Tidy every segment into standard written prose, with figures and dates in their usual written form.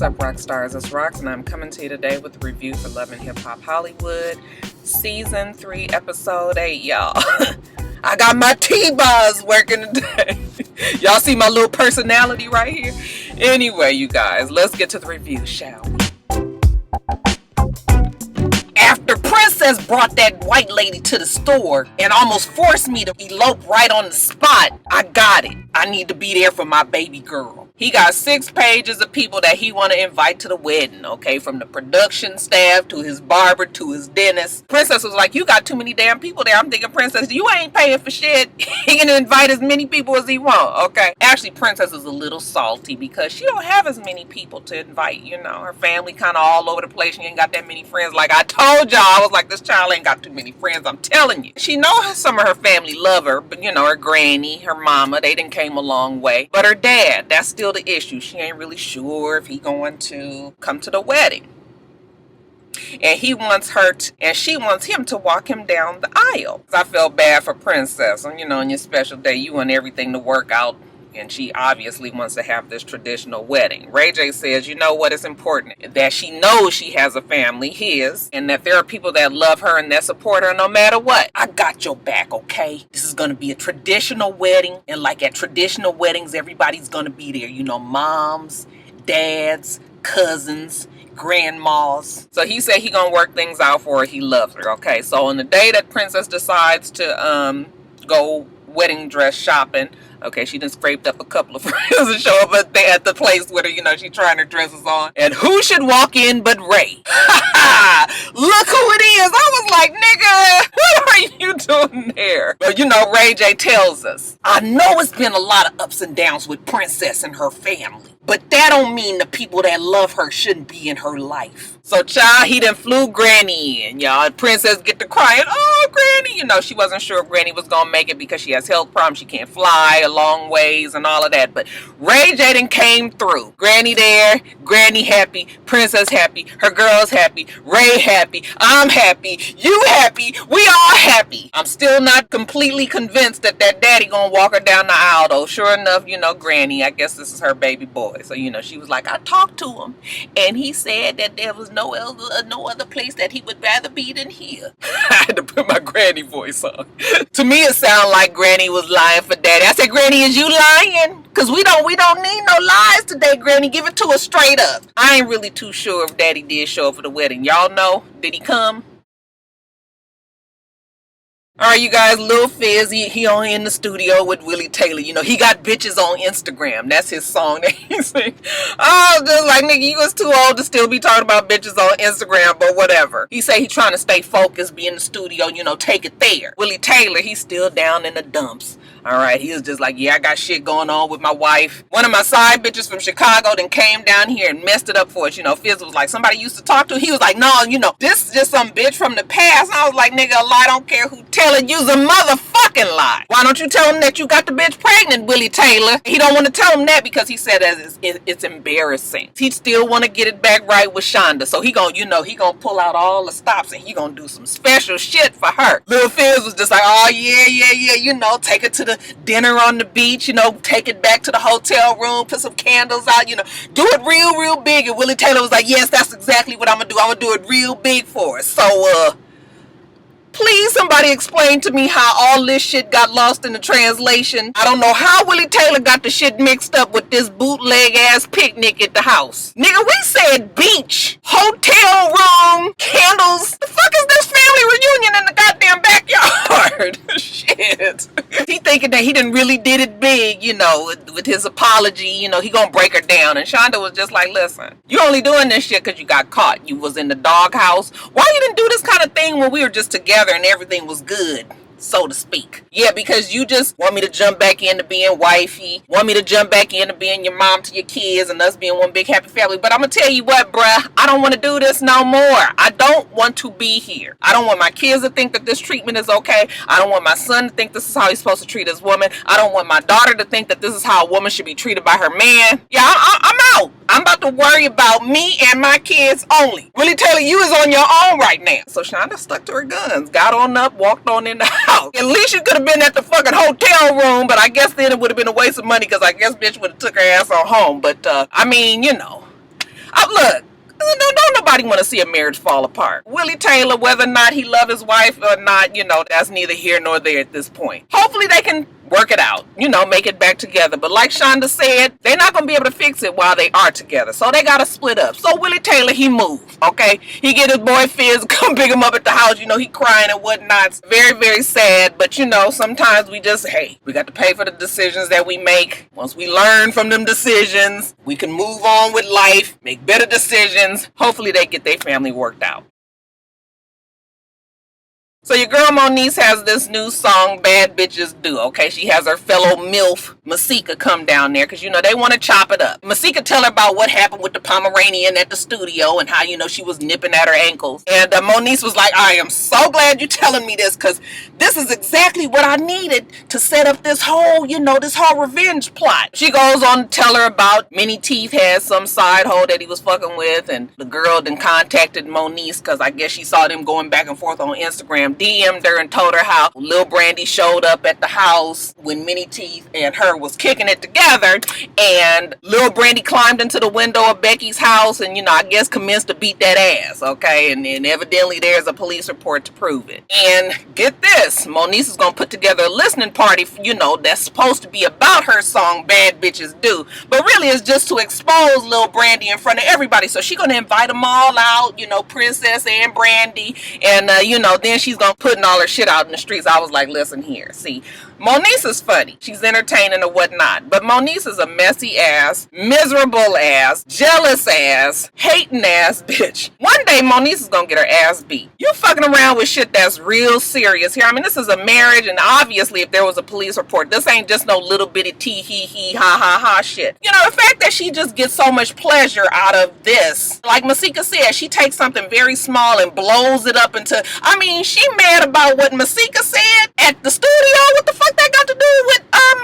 up, Roxstars? It's Rox, and I'm coming to you today with a review for Love and Hip Hop Hollywood, Season 3, Episode 8, y'all. I got my T-Buzz working today. Y'all see my little personality right here? Anyway, you guys, let's get to the review, shall we? After Princess brought that white lady to the store and almost forced me to elope right on the spot, I got it. I need to be there for my baby girl. He got 6 pages of people that he want to invite to the wedding, okay? From the production staff to his barber to his dentist. Princess was like, you got too many damn people there. I'm thinking, Princess, you ain't paying for shit. He can invite as many people as he want, okay? Actually, Princess is a little salty because she don't have as many people to invite, you know. Her family kind of all over the place. She ain't got that many friends. Like I told y'all, I was like, this child ain't got too many friends. I'm telling you. She knows some of her family love her, but you know, her granny, her mama, they done came a long way. But her dad, that's still the issue. She ain't really sure if he going to come to the wedding. And he wants her to, and she wants him to walk him down the aisle. I felt bad for Princess. And you know, on your special day, you want everything to work out. And she obviously wants to have this traditional wedding. Ray J says, you know what is important? That she knows she has a family, his, and that there are people that love her and that support her no matter what. I got your back, okay? This is going to be a traditional wedding. And like at traditional weddings, everybody's going to be there. You know, moms, dads, cousins, grandmas. So he said he going to work things out for her. He loves her, okay? So on the day that Princess decides to go wedding dress shopping, okay, she done scraped up a couple of friends and show up at the place with her, you know, she trying her dresses on. And who should walk in but Ray? Look who it is. I was like, nigga, what are you doing there? But you know, Ray J tells us, I know it's been a lot of ups and downs with Princess and her family, but that don't mean the people that love her shouldn't be in her life. So, child, he done flew Granny in, y'all. Princess get to crying, oh, Granny. You know, she wasn't sure Granny was going to make it because she has health problems. She can't fly a long ways and all of that. But Ray J done came through. Granny there, Granny happy, Princess happy, her girls happy, Ray happy, I'm happy, you happy, we all happy. I'm still not completely convinced that daddy going to walk her down the aisle, though. Sure enough, you know, Granny, I guess this is her baby boy. So, you know, she was like, I talked to him, and he said that there was no other place that he would rather be than here. I had to put my Granny voice on. To me, it sounded like Granny was lying for daddy. I said, Granny, is you lying? Because we don't need no lies today, Granny. Give it to us straight up. I ain't really too sure if daddy did show up for the wedding. Y'all know? Did he come? Alright, you guys, Lil Fizz, he on in the studio with Willie Taylor. You know, he got bitches on Instagram. That's his song that he sings. Oh, just like, nigga, you was too old to still be talking about bitches on Instagram, but whatever. He say he trying to stay focused, be in the studio, you know, take it there. Willie Taylor, he's still down in the dumps. Alright, he was just like, yeah, I got shit going on with my wife. One of my side bitches from Chicago then came down here and messed it up for us. You know, Fizz was like, somebody used to talk to. He was like, no, you know, this is just some bitch from the past. And I was like, nigga, a lie don't care who tell it. You's a motherfucking lie. Why don't you tell him that you got the bitch pregnant, Willie Taylor? He don't want to tell him that because he said it's embarrassing. He still want to get it back right with Shonda. So he gonna, you know, he gonna pull out all the stops and he gonna do some special shit for her. Lil Fizz was just like, oh, yeah, you know, take her to the dinner on the beach, you know, take it back to the hotel room, put some candles out, you know, do it real big. And Willie Taylor was like, yes, that's exactly what I'm gonna do. I'm gonna do it real big for us. So, please, somebody explain to me how all this shit got lost in the translation. I don't know how Willie Taylor got the shit mixed up with this bootleg ass picnic at the house. Nigga, we said beach, hotel room, candles. The fuck is this family reunion in the goddamn backyard? Shit. He thinking that he done really did it big, you know, with his apology, you know, he gonna break her down. And Shonda was just like, listen, you only doing this shit because you got caught. You was in the doghouse. Why you didn't do this kind of thing when we were just together and everything was good, so to speak? Yeah, because you just want me to jump back into being wifey, want me to jump back into being your mom to your kids and us being one big happy family. But I'm gonna tell you what, bruh, I don't want to do this no more. I don't want to be here. I don't want my kids to think that this treatment is okay. I don't want my son to think this is how he's supposed to treat his woman. I don't want my daughter to think that this is how a woman should be treated by her man. Yeah, I'm out. I'm about to worry about me and my kids only. Willie Taylor, you is on your own right now. So Shonda stuck to her guns, got on up, walked on in the house. At least you could have been at the fucking hotel room, but I guess then it would have been a waste of money because I guess bitch would have took her ass on home. But, I mean, you know, Look, don't nobody want to see a marriage fall apart. Willie Taylor, whether or not he love his wife or not, that's neither here nor there at this point. Hopefully they can work it out, make it back together. But like Shonda said, they're not going to be able to fix it while they are together. So they got to split up. So Willie Taylor, he moved, okay? He get his boy Fizz, come pick him up at the house. He crying and whatnot. It's very, very sad. But, sometimes we got to pay for the decisions that we make. Once we learn from them decisions, we can move on with life, make better decisions. Hopefully they get their family worked out. So your girl Moniz has this new song, Bad Bitches Do, okay? She has her fellow MILF, Masika, come down there because, they want to chop it up. Masika tell her about what happened with the Pomeranian at the studio and how, she was nipping at her ankles. And Moniz was like, I am so glad you're telling me this because this is exactly what I needed to set up this whole, this whole revenge plot. She goes on to tell her about Minnie Teeth had some side hoe that he was fucking with, and the girl then contacted Moniz because I guess she saw them going back and forth on Instagram. DM'd her and told her how Lil Brandy showed up at the house when Minnie Teeth and her was kicking it together, and Lil Brandy climbed into the window of Becky's house and, I guess commenced to beat that ass, okay? And then evidently there's a police report to prove it. And get this, Moniz is gonna put together a listening party, that's supposed to be about her song Bad Bitches Do, but really it's just to expose Lil Brandy in front of everybody. So she's gonna invite them all out, Princess and Brandy, and then she's gonna putting all her shit out in the streets. I was like, listen here, see, Moniz is funny, she's entertaining or whatnot, but Moniz is a messy ass, miserable ass, jealous ass, hating ass bitch. One day Moniz is gonna get her ass beat. You fucking around with shit that's real serious here. I mean, this is a marriage, and obviously if there was a police report, this ain't just no little bitty tee hee hee ha ha ha shit. The fact that she just gets so much pleasure out of this, like Masika said, she takes something very small and blows it up into, she mad about what Masika said at the studio. What the fuck that got to do with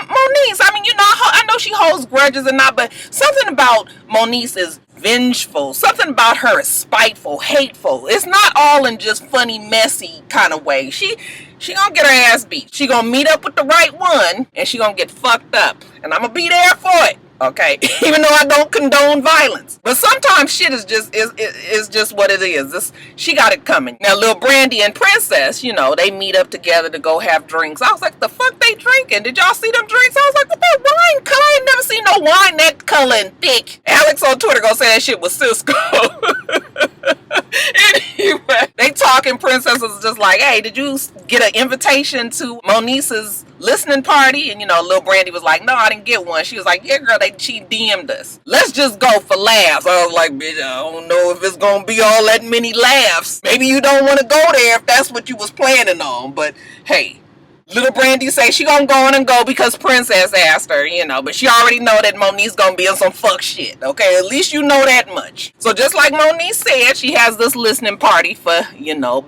Moniz? I know she holds grudges and not, but something about Moniz is vengeful. Something about her is spiteful, hateful. It's not all in just funny, messy kind of way. She gonna get her ass beat. She gonna meet up with the right one, and she gonna get fucked up. And I'm gonna be there for it. Okay, even though I don't condone violence, but sometimes shit is just what it is. She got it coming. Now, Lil Brandy and Princess, they meet up together to go have drinks. I was like, the fuck they drinking? Did y'all see them drinks? I was like, what that wine color? I ain't never seen no wine that color and thick. Alex on Twitter gonna say that shit was Cisco. Anyway, they talking. Princess was just like, hey, did you get an invitation to Moniz's listening party? And Lil Brandy was like, no, I didn't get one. She was like, yeah, girl, she DM'd us. Let's just go for laughs. I was like, bitch, I don't know if it's gonna be all that many laughs. Maybe you don't want to go there if that's what you was planning on. But hey, Little Brandy say she gonna go on and go because Princess asked her, but she already know that Moniz gonna be on some fuck shit, okay? At least you know that much. So just like Moniz said, she has this listening party for,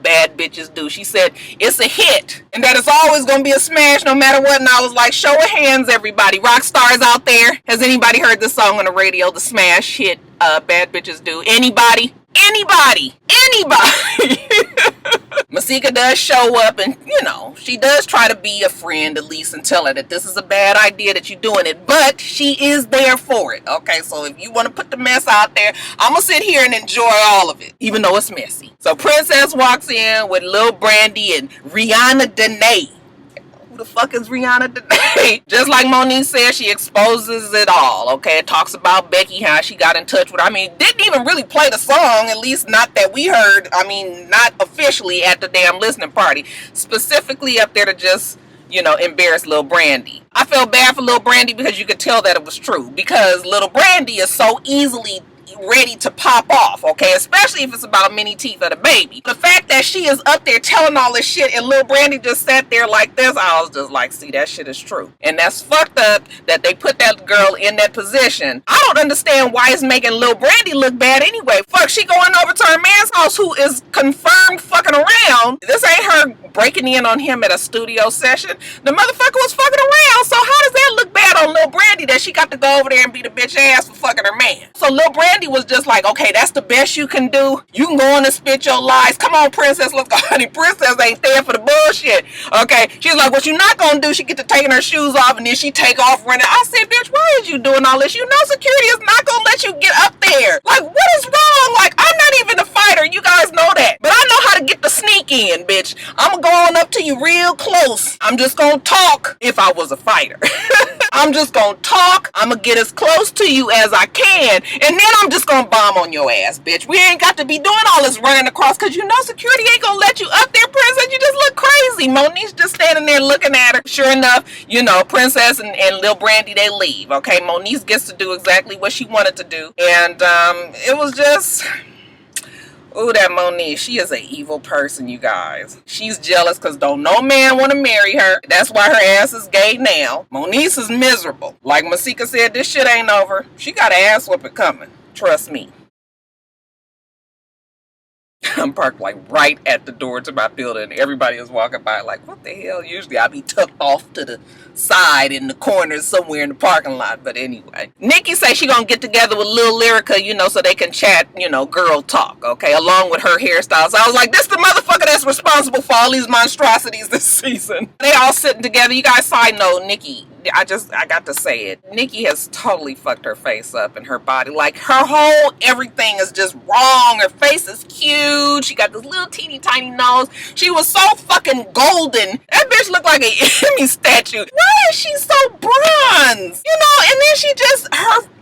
Bad Bitches Do. She said it's a hit and that it's always gonna be a smash no matter what. And I was like, show of hands, everybody. Roxstars out there. Has anybody heard this song on the radio, the smash hit, Bad Bitches Do? Anybody? Anybody? Masika does show up and, she does try to be a friend at least and tell her that this is a bad idea that you're doing it, but she is there for it, okay? So if you want to put the mess out there, I'm going to sit here and enjoy all of it, even though it's messy. So Princess walks in with Lil Brandy and Rihanna Dene. Who the fuck is Rihanna today? Just like Moniz said, she exposes it all, okay? It talks about Becky, how she got in touch with her. Didn't even really play the song, at least not that we heard. Not officially at the damn listening party. Specifically up there to just, embarrass Lil Brandy. I felt bad for Lil Brandy because you could tell that it was true. Because Lil Brandy is so easily ready to pop off, okay? Especially if it's about Minnie Teeth or the baby. The fact that she is up there telling all this shit and Lil Brandy just sat there like this, I was just like, see, that shit is true. And that's fucked up that they put that girl in that position. I don't understand why it's making Lil Brandy look bad anyway. Fuck, she going over to her man's house who is confirmed fucking around. This ain't her breaking in on him at a studio session. The motherfucker was fucking around. So how does that look bad on Lil Brandy that she got to go over there and beat a bitch ass for fucking her man? So Lil Brandy was just like, okay, that's the best you can do. You can go on and spit your lies. Come on, princess, let's go. Honey, princess ain't there for the bullshit. Okay, she's like, what you not gonna do? She get to taking her shoes off and then she take off running. I said, bitch, why is you doing all this? You know security is not gonna let you get up there. Like, what is wrong? Like, I'm not even a fighter. You guys know that. But I know how to get the sneak in, bitch. I'm going up to you real close. I'm just gonna talk if I was a fighter. I'm just gonna talk. I'm gonna get as close to you as I can. And then I'm just gonna bomb on your ass, bitch. We ain't got to be doing all this running across because you know security ain't gonna let you up there, princess. You just look crazy. Moniz just standing there looking at her. Sure enough, you know, princess and Lil Brandy, they leave. Okay, Moniz gets to do exactly what she wanted to do. And it was just... Ooh, that Moniz, she is an evil person, you guys. She's jealous because don't no man want to marry her. That's why her ass is gay now. Moniz is miserable. Like Masika said, this shit ain't over. She got an ass whooping coming. Trust me. I'm parked like right at the door to my building. Everybody is walking by like, what the hell? Usually I be tucked off to the side in the corner somewhere in the parking lot. But anyway, Nikki say she gonna get together with Lil Lyrica, you know, so they can chat, you know, girl talk, okay, along with her hairstyles. So I was like, this the motherfucker that's responsible for all these monstrosities this season. They all sitting together. You guys, side note, Nikki, I got to say it. Nikki has totally fucked her face up and her body. Like, her whole everything is just wrong. Her face is cute. She got this little teeny tiny nose. She was so fucking golden. That bitch looked like an Emmy statue. Why is she so bronze? You know, and then she just,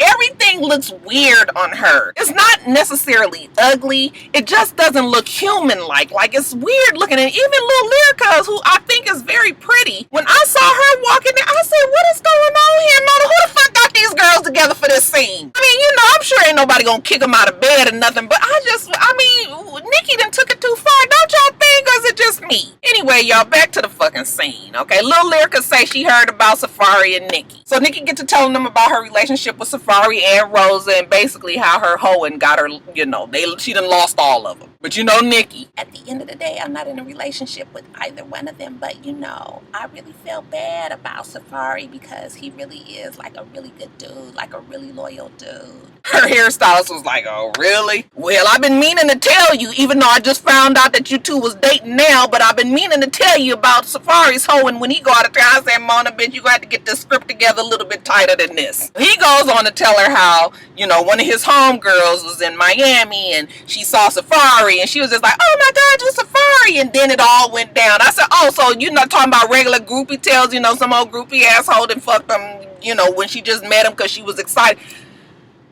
everything looks weird on her. It's not necessarily ugly. It just doesn't look human-like. Like, it's weird looking. And even Lil Lyrica, who I think is very pretty, when I saw her walking there, I said, what is going on here, mother? Who the fuck got these girls together for this scene? I mean, you know, I'm sure ain't nobody gonna kick them out of bed or nothing, but I mean, Nikki done took it too far. Don't y'all think, or is it just me? Anyway, y'all, back to the fucking scene, okay? Lil Lyrica say she heard about Safari and Nikki. So Nikki get to telling them about her relationship with Safari and Rosa and basically how her hoeing got her, you know, she done lost all of them. But you know, Nikki, at the end of the day, I'm not in a relationship with either one of them, but you know, I really feel bad about Safari because he really is like a really good dude, like a really loyal dude. Her hairstylist was like, oh, really? Well, I've been meaning to tell you, even though I just found out that you two was dating now, but I've been meaning to tell you about Safari's hoeing when he go out of town. I said, Mona, bitch, you got to get this script together a little bit tighter than this. He goes on to tell her how, you know, one of his homegirls was in Miami and she saw Safari and she was just like, oh my God, you Safari. And then it all went down. I said, oh, so you're not talking about regular groupie tales, you know, some old groupie asshole and fucked him, you know, when she just met him because she was excited.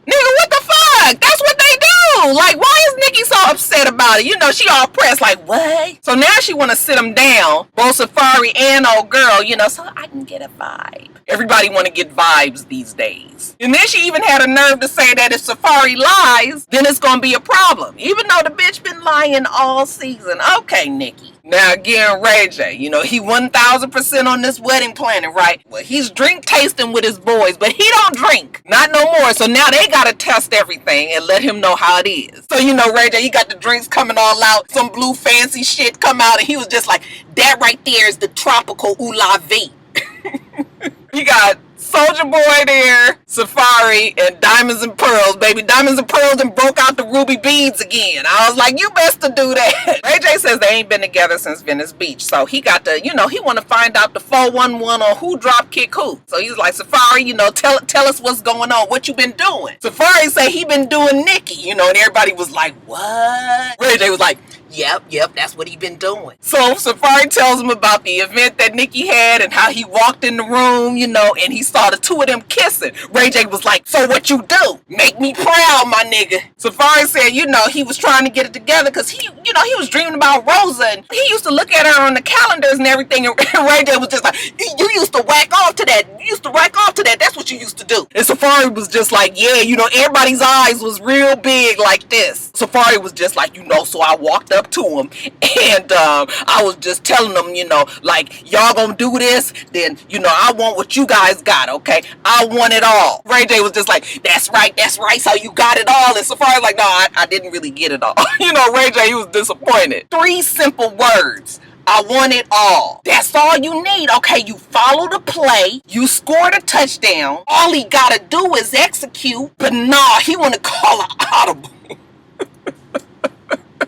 Nigga, what the fuck? That's what they do. Like, why is Nikki so upset about it? You know, she all pressed, like, what? So now she want to sit them down, both Safari and old girl, you know, so I can get a vibe. Everybody want to get vibes these days. And then she even had a nerve to say that if Safari lies, then it's going to be a problem. Even though the bitch been lying all season. Okay, Nikki. Now again, Ray J, you know, he 1000% on this wedding planning, right? Well, he's drink tasting with his boys, but he don't drink. Not no more. So now they got to test everything and let him know how it is. So, you know, Ray J, he got the drinks coming all out. Some blue fancy shit come out and he was just like, that right there is the tropical Ula-V. He got Soldier Boy there, Safari, and Diamonds and Pearls, baby. Diamonds and Pearls and broke out the ruby beads again. I was like, you best to do that. Ray J says they ain't been together since Venice Beach. So he got to, you know, he want to find out the 411 on who drop kick who. So he's like, Safari, you know, tell us what's going on. What you been doing? Safari say he been doing Nikki, you know, and everybody was like, what? Ray J was like, Yep, that's what he been doing. So Safari tells him about the event that Nikki had and how he walked in the room, you know, and he saw the two of them kissing. Ray J was like, so what you do? Make me proud, my nigga. Safari said, you know, he was trying to get it together because he, you know, he was dreaming about Rosa and he used to look at her on the calendars and everything. And Ray J was just like, you used to whack off to that. You used to whack off to that. That's what you used to do. And Safari was just like, yeah, you know, everybody's eyes was real big like this. Safari was just like, you know, so I walked up to him and I was just telling them, you know, like, y'all gonna do this, then, you know, I want what you guys got, okay? I want it all. Ray J was just like, that's right, so you got it all. And Safari was like, no, I didn't really get it all. You know, Ray J, he was disappointed. 3 simple words. I want it all. That's all you need. Okay, you follow the play. You scored a touchdown. All he gotta do is execute. But nah, he wanna call an audible.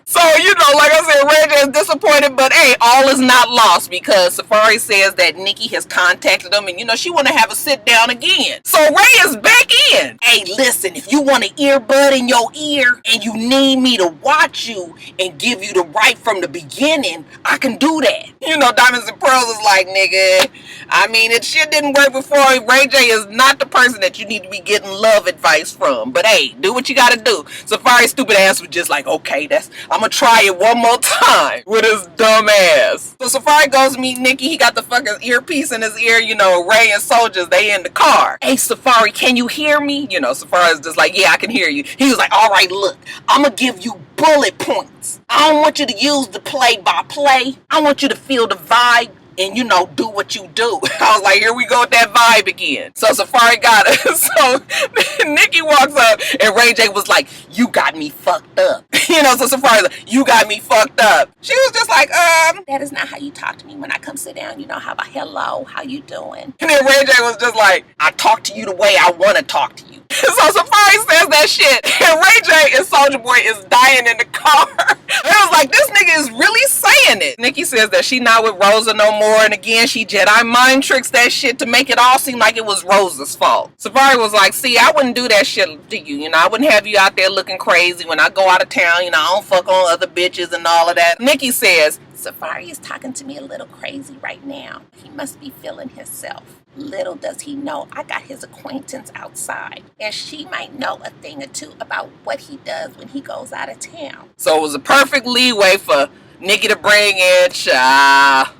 So, you know, like I said, Ray J is disappointed, but hey, all is not lost because Safari says that Nikki has contacted him and, you know, she want to have a sit down again. So Ray is back in. Hey, listen, if you want an earbud in your ear and you need me to watch you and give you the right from the beginning, I can do that. You know, Diamonds and Pearls is like, nigga, I mean, it shit didn't work before. Ray J is not the person that you need to be getting love advice from. But hey, do what you gotta do. Safari's stupid ass was just like, okay, I'm gonna try it one more time with his dumb ass. So Safari goes to meet Nikki. He got the fucking earpiece in his ear. You know, Ray and Soldiers, they in the car. Hey, Safari, can you hear me? You know, Safari's just like, yeah, I can hear you. He was like, all right, look, I'm gonna give you bullet points. I don't want you to use the play-by-play. I want you to feel the vibe and, you know, do what you do. I was like, here we go with that vibe again. So Safari got it. So Nikki walks up and Ray J was like, you got me fucked up. You know, so Safari's like, you got me fucked up. She was just like, that is not how you talk to me when I come sit down. You know, how about hello, how you doing? And then Ray J was just like, I talk to you the way I want to talk to you. So Safari says that shit, and Ray J and Soulja Boy is dying in the car. It was like, this nigga is really saying it. Nikki says that she not with Rosa no more, and again, she Jedi mind tricks that shit to make it all seem like it was Rosa's fault. Safari was like, see, I wouldn't do that shit to you. You know, I wouldn't have you out there looking crazy when I go out of town. You know, I don't fuck on other bitches and all of that. Nikki says, Safari is talking to me a little crazy right now. He must be feeling himself. Little does he know I got his acquaintance outside, and she might know a thing or two about what he does when he goes out of town. So it was a perfect leeway for Nikki to bring in I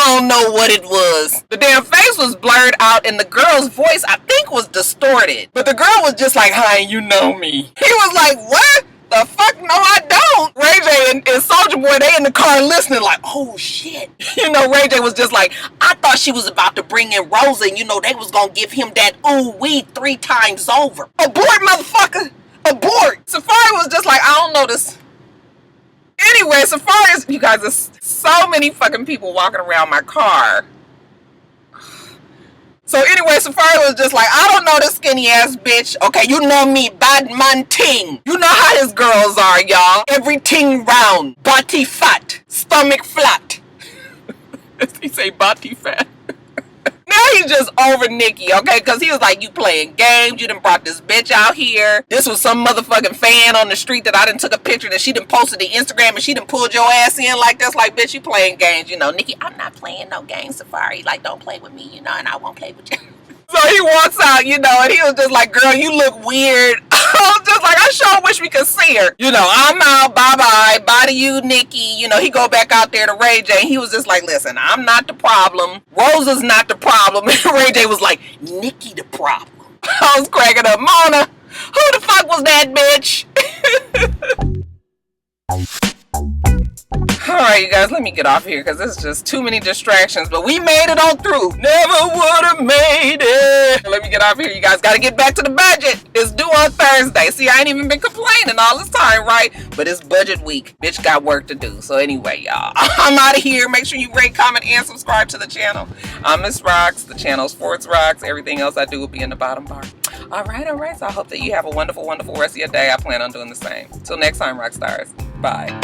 don't know what it was. The damn face was blurred out and the girl's voice, I think, was distorted. But the girl was just like, hi, you know me. He was like, what? The fuck? No, I don't. Ray J and Soulja Boy, they in the car listening like, oh shit. You know, Ray J was just like, I thought she was about to bring in Rosa and, you know, they was gonna give him that ooh wee 3 times over. Abort, motherfucker. Abort. Safari was just like, I don't know this. Anyway, Safari is, you guys, there's so many fucking people walking around my car. So anyway, Safari was just like, I don't know this skinny ass bitch. Okay, you know me, bad man ting. You know how his girls are, y'all. Everything round, body fat, stomach flat. He say body fat. Now he's just over Nikki, okay? Because he was like, you playing games. You done brought this bitch out here. This was some motherfucking fan on the street that I done took a picture that she done posted to Instagram and she done pulled your ass in like this. Like, bitch, you playing games, you know. Nikki, I'm not playing no games, Safari. Like, don't play with me, you know, and I won't play with you. So he walks out, you know, and he was just like, girl, you look weird. I was just like, I sure wish we could see her. You know, I'm out, bye-bye, bye to you, Nikki. You know, he go back out there to Ray J, and he was just like, listen, I'm not the problem. Rosa's not the problem. And Ray J was like, Nikki the problem. I was cracking up. Mona, who the fuck was that bitch? Alright, you guys, let me get off here because there's just too many distractions. But we made it on through. Never would have made it. Let me get off here. You guys got to get back to the budget. It's due on Thursday. See, I ain't even been complaining all this time, right? But it's budget week. Bitch got work to do. So anyway, y'all, I'm out of here. Make sure you rate, comment, and subscribe to the channel. I'm Miss Rox. The channel's Sports Rox. Everything else I do will be in the bottom bar. Alright. So I hope that you have a wonderful, wonderful rest of your day. I plan on doing the same. Till next time, Roxstars. Bye.